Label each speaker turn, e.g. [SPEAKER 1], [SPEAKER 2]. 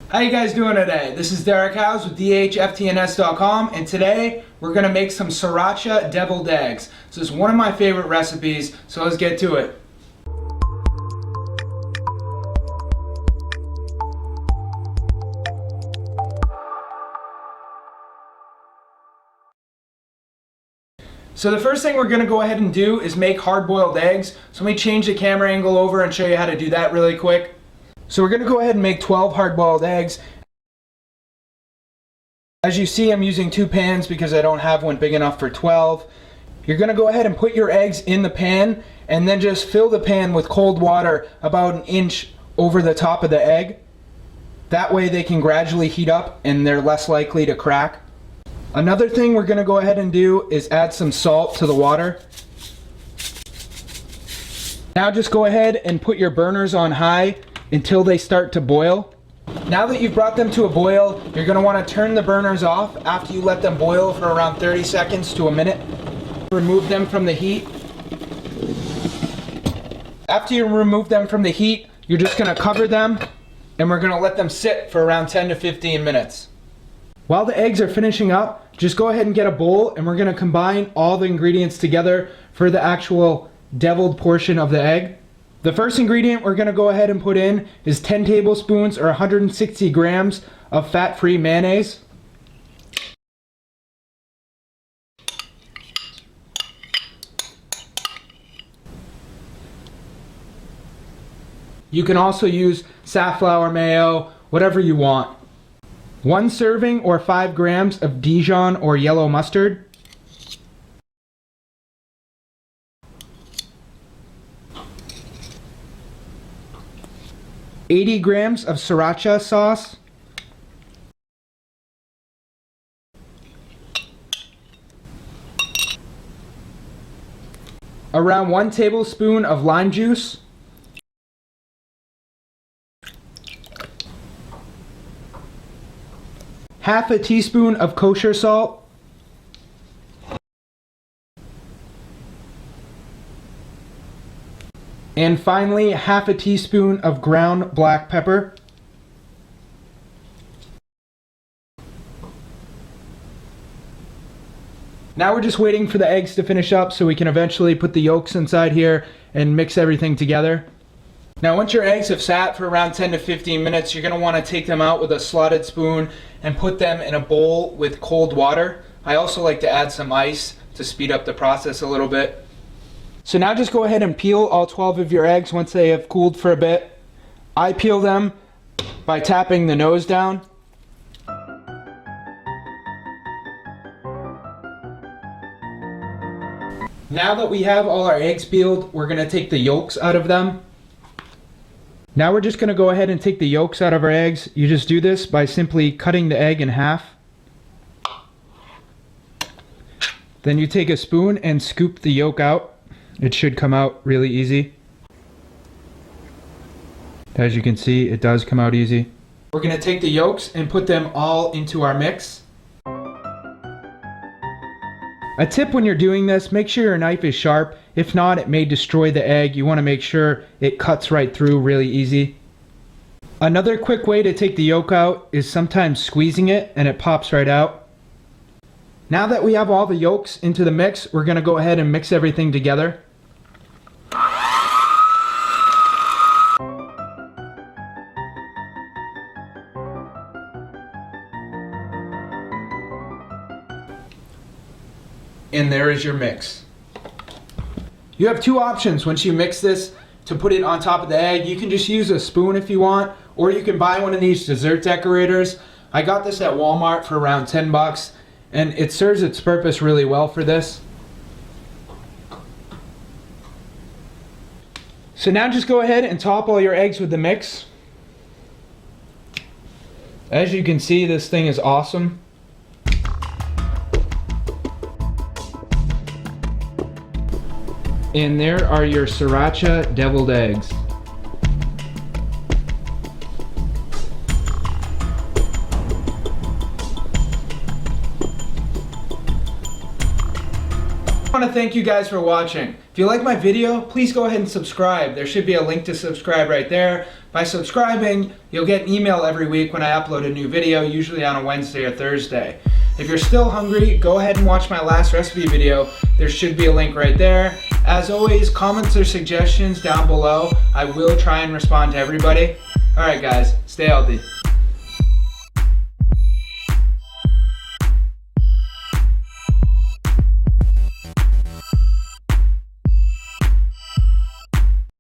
[SPEAKER 1] How you guys doing today? This is Derek Howes with dhftns.com, and today we're going to make some Sriracha Deviled Eggs. This is one of my favorite recipes, so let's get to it. So the first thing we're going to go ahead and do is make hard-boiled eggs. So let me change the camera angle over and show you how to do that really quick. So we're going to go ahead and make 12 hard-boiled eggs. As you see, I'm using 2 pans because I don't have one big enough for 12. You're going to go ahead and put your eggs in the pan and then just fill the pan with cold water about an inch over the top of the egg. That way they can gradually heat up and they're less likely to crack. Another thing we're going to go ahead and do is add some salt to the water. Now just go ahead and put your burners on high until they start to boil. Now that you've brought them to a boil, you're going to want to turn the burners off after you let them boil for around 30 seconds to a minute. Remove them from the heat. After you remove them from the heat, you're just going to cover them and we're going to let them sit for around 10 to 15 minutes. While the eggs are finishing up, just go ahead and get a bowl and we're going to combine all the ingredients together for the actual deviled portion of the egg. The first ingredient we're going to go ahead and put in is 10 tablespoons or 160 grams of fat-free mayonnaise. You can also use safflower mayo, whatever you want. 1 serving or 5 grams of Dijon or yellow mustard. 80 grams of Sriracha sauce. Around 1 tablespoon of lime juice. Half a teaspoon of kosher salt. And finally, half a teaspoon of ground black pepper. Now we're just waiting for the eggs to finish up so we can eventually put the yolks inside here and mix everything together. Now once your eggs have sat for around 10 to 15 minutes, you're going to want to take them out with a slotted spoon and put them in a bowl with cold water. I also like to add some ice to speed up the process a little bit. So now just go ahead and peel all 12 of your eggs once they have cooled for a bit. I peel them by tapping the nose down. Now that we have all our eggs peeled, we're going to take the yolks out of them. Now we're just going to go ahead and take the yolks out of our eggs. You just do this by simply cutting the egg in half. Then you take a spoon and scoop the yolk out. It should come out really easy. As you can see, it does come out easy. We're going to take the yolks and put them all into our mix. A tip when you're doing this, make sure your knife is sharp. If not, it may destroy the egg. You want to make sure it cuts right through really easy. Another quick way to take the yolk out is sometimes squeezing it and it pops right out. Now that we have all the yolks into the mix, we're going to go ahead and mix everything together. And there is your mix. You have 2 options once you mix this to put it on top of the egg. You can just use a spoon if you want, or you can buy one of these dessert decorators. I got this at Walmart for around 10 bucks, and it serves its purpose really well for this. So now just go ahead and top all your eggs with the mix. As you can see, this thing is awesome. And there are your Sriracha Deviled Eggs. I want to thank you guys for watching. If you like my video, please go ahead and subscribe. There should be a link to subscribe right there. By subscribing, you'll get an email every week when I upload a new video, usually on a Wednesday or Thursday. If you're still hungry, go ahead and watch my last recipe video. There should be a link right there. As always, comments or suggestions down below. I will try and respond to everybody. Alright guys, stay healthy.